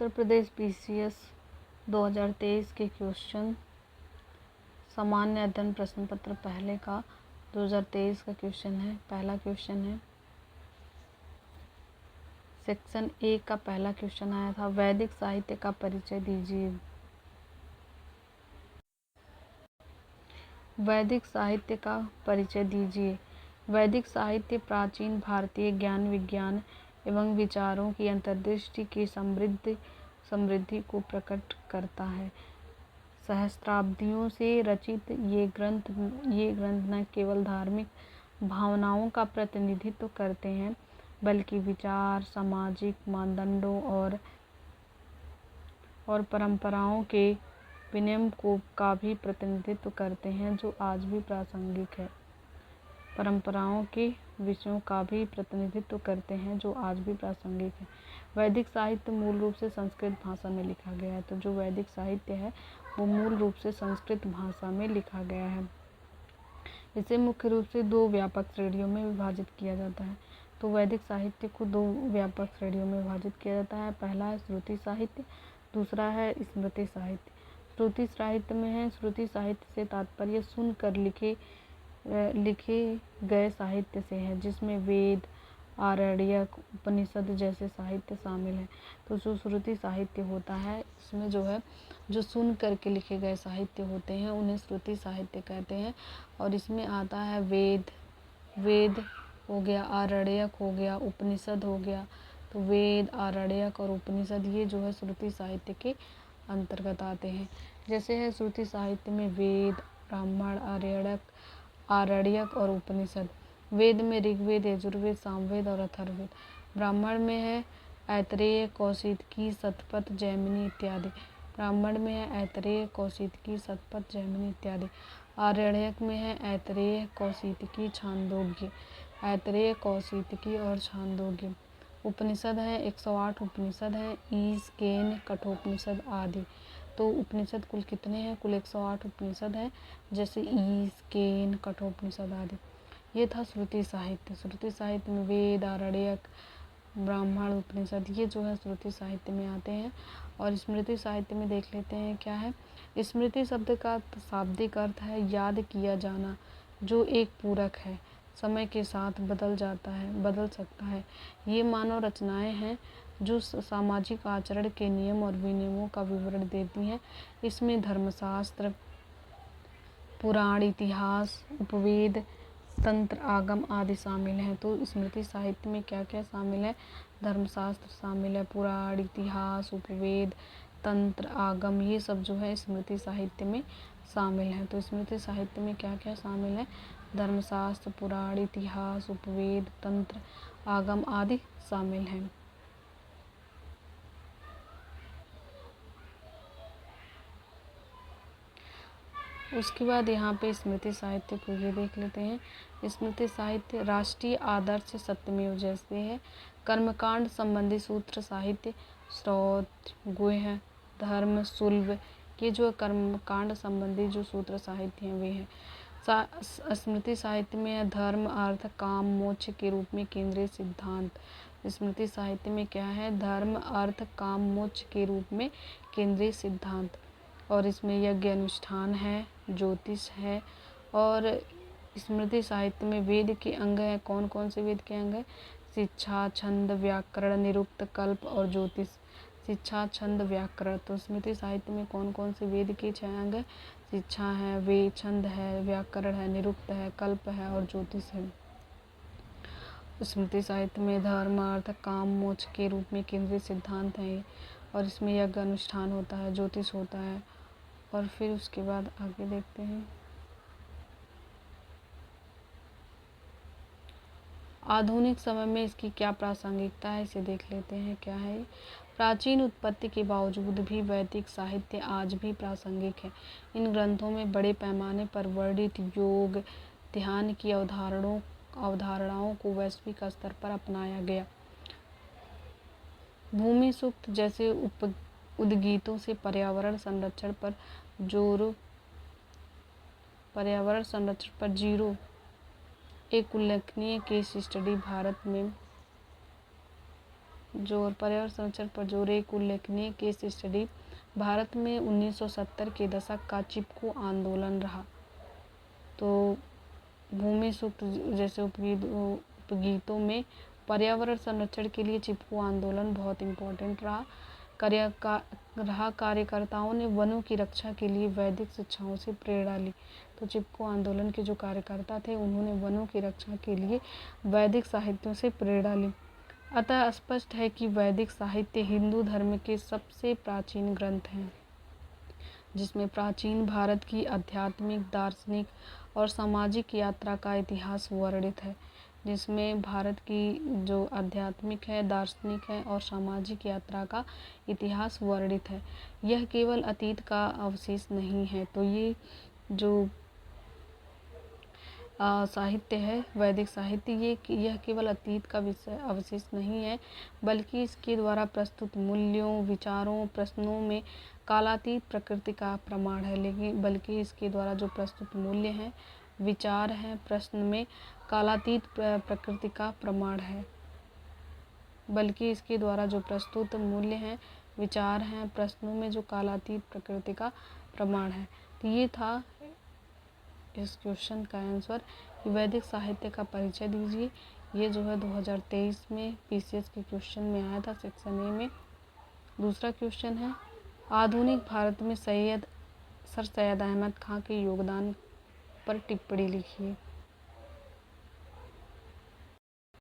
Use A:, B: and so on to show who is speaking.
A: Uttar Pradesh PCS 2023 के question सामान्य अध्ययन प्रश्न पत्र पहले का 2023 का क्वेश्चन है। पहला क्वेश्चन है सेक्शन 1 का पहला क्वेश्चन आया था, वैदिक साहित्य का परिचय दीजिए। वैदिक साहित्य का परिचय दीजिए। वैदिक साहित्य प्राचीन भारतीय ज्ञान विज्ञान एवं विचारों की अंतर्दृष्टि की समृद्धि को प्रकट करता है। सहस्त्राब्दियों से रचित ये ग्रंथ न केवल धार्मिक भावनाओं का प्रतिनिधित्व करते हैं, बल्कि विचार, सामाजिक मानदंडों और परंपराओं के विनियम का भी प्रतिनिधित्व करते हैं, जो आज भी प्रासंगिक है। परंपराओं के विषयों का भी प्रतिनिधित्व करते हैं, जो आज भी प्रासंगिक है। वैदिक साहित्य मूल रूप से संस्कृत भाषा में लिखा गया है। तो जो वैदिक साहित्य है वो मूल रूप से संस्कृत भाषा में लिखा गया है। इसे मुख्य रूप से दो व्यापक श्रेणियों में विभाजित किया जाता है। तो वैदिक साहित्य को दो व्यापक श्रेणियों में विभाजित किया जाता है। पहला है श्रुति साहित्य, दूसरा है स्मृति साहित्य। श्रुति साहित्य में है, श्रुति साहित्य से तात्पर्य सुनकर लिखे गए साहित्य से है, जिसमें वेद, आरण्यक, उपनिषद जैसे साहित्य शामिल है। तो जो श्रुति साहित्य होता है, इसमें जो सुन करके लिखे गए साहित्य होते हैं उन्हें श्रुति साहित्य कहते हैं। और इसमें आता है वेद हो गया, आरण्यक हो गया, उपनिषद हो गया। तो वेद, आरण्यक और उपनिषद ये जो है श्रुति साहित्य के अंतर्गत आते हैं। जैसे है श्रुति साहित्य में वेद, ब्राह्मण, आरण्यक और उपनिषद। वेद में ऋग्वेद, यजुर्वेद, सामवेद और अथर्ववेद। ब्राह्मण में है ऐतरेय, कौशिकी, शतपथ, जैमिनी इत्यादि। ब्राह्मण में है ऐतरेय, कौशिकी, शतपथ, जैमिनी इत्यादि। आरण्यक में है ऐतरेय, कौशिकी, छांदोग्य। ऐतरेय, कौशिकी और छांदोग्य। उपनिषद है 108 उपनिषद हैं, ईश, केन, कठोपनिषद आदि। तो उपनिषद कुल कितने हैं? कुल 108 उपनिषद हैं, जैसे ईश, केन, कठोपनिषद आदि। ये था श्रुति साहित्य। श्रुति साहित्य में वेद, आरण्यक, ब्राह्मण, उपनिषद ये जो है श्रुति साहित्य में आते हैं। और स्मृति साहित्य में देख लेते हैं क्या है। स्मृति शब्द का शाब्दिक अर्थ है याद किया जाना, जो एक पूरक है, समय के साथ बदल सकता है। ये मानव रचनाएं हैं जो सामाजिक आचरण के नियम और विनियमों का विवरण देती हैं। इसमें धर्मशास्त्र, पुराण, इतिहास, उपवेद, तंत्र, आगम आदि शामिल हैं। तो स्मृति साहित्य में क्या क्या शामिल है? धर्मशास्त्र शामिल है, पुराण, इतिहास, उपवेद, तंत्र, आगम ये सब जो है स्मृति साहित्य में शामिल है। तो स्मृति साहित्य में क्या क्या शामिल है? धर्मशास्त्र, पुराण, इतिहास, उपवेद, तंत्र, आगम आदि शामिल हैं। उसके बाद यहाँ पे स्मृति साहित्य को ये देख लेते हैं। स्मृति साहित्य राष्ट्रीय आदर्श सत्यमेव जयते है। कर्मकांड संबंधी सूत्र साहित्य, श्रौत, गुह्य, धर्म, सुलभ ये जो कर्मकांड संबंधी जो सूत्र साहित्य हैं वे हैं। स्मृति साहित्य में धर्म, अर्थ, काम, मोक्ष के रूप में केंद्रीय सिद्धांत। स्मृति साहित्य में क्या है? धर्म, अर्थ, काम, मोक्ष के रूप में केंद्रीय सिद्धांत। और इसमें यज्ञ अनुष्ठान है, ज्योतिष है। और स्मृति साहित्य में वेद के अंग हैं। कौन कौन से वेद के अंग हैं? शिक्षा, छंद, व्याकरण, निरुक्त, कल्प और ज्योतिष। शिक्षा, छंद, व्याकरण। तो स्मृति साहित्य में कौन कौन से वेद के 6 अंग हैं? शिक्षा है, वेद, छंद है, व्याकरण है, निरुक्त है, कल्प है और ज्योतिष है। स्मृति साहित्य में धर्म, अर्थ, काम, मोक्ष के रूप में केंद्रीय सिद्धांत है। और इसमें यज्ञ अनुष्ठान होता है, ज्योतिष होता है। और फिर उसके बाद आगे देखते हैं। आधुनिक समय में इसकी क्या प्रासंगिकता है, इसे देख लेते हैं। क्या है? प्राचीन उत्पत्ति के बावजूद भी वैदिक साहित्य आज भी प्रासंगिक है। इन ग्रंथों में बड़े पैमाने पर वर्णित योग, ध्यान की अवधारणाओं को वैश्विक स्तर पर अपनाया गया। भूमि सूक्त जैसे उद्गीतों से पर्यावरण संरक्षण पर जीरो एक उल्लेखनीय केस स्टडी भारत में जोर पर्यावरण संरक्षण पर जोर एक उल्लेखनीय केस स्टडी भारत में 1970 के दशक का चिपको आंदोलन रहा। तो भूमि सूक्त जैसे उपगीतों में पर्यावरण संरक्षण के लिए चिपको आंदोलन बहुत इम्पोर्टेंट रहा। कार्यकर्ताओं ने वनों की रक्षा के लिए वैदिक शिक्षाओं से प्रेरणा ली। तो चिपको आंदोलन के जो कार्यकर्ता थे उन्होंने वनों की रक्षा के लिए वैदिक साहित्यों से प्रेरणा ली। अतः स्पष्ट है कि वैदिक साहित्य हिंदू धर्म के सबसे प्राचीन ग्रंथ हैं, जिसमें प्राचीन भारत की आध्यात्मिक, दार्शनिक और सामाजिक यात्रा का इतिहास वर्णित है। जिसमें भारत की जो आध्यात्मिक है, दार्शनिक है और सामाजिक यात्रा का इतिहास वर्णित है। यह केवल अतीत का अवशेष नहीं है। तो ये जो साहित्य है, वैदिक साहित्य, यह केवल अतीत का अवशेष नहीं है, बल्कि इसके द्वारा प्रस्तुत मूल्यों, विचारों, प्रश्नों में कालातीत प्रकृति का प्रमाण है। बल्कि इसके द्वारा जो प्रस्तुत मूल्य हैं, विचार हैं, प्रश्न में कालातीत प्रकृति का प्रमाण है। बल्कि इसके द्वारा जो प्रस्तुत मूल्य हैं, विचार हैं, प्रश्नों में जो कालातीत प्रकृति का प्रमाण है। तो ये था इस क्वेश्चन का आंसर कि वैदिक साहित्य का परिचय दीजिए। ये जो है 2023 में पीसीएस के क्वेश्चन में आया था सेक्शन ए में। दूसरा क्वेश्चन है, आधुनिक भारत में सर सैयद अहमद खां के योगदान पर टिप्पणी लिखिए।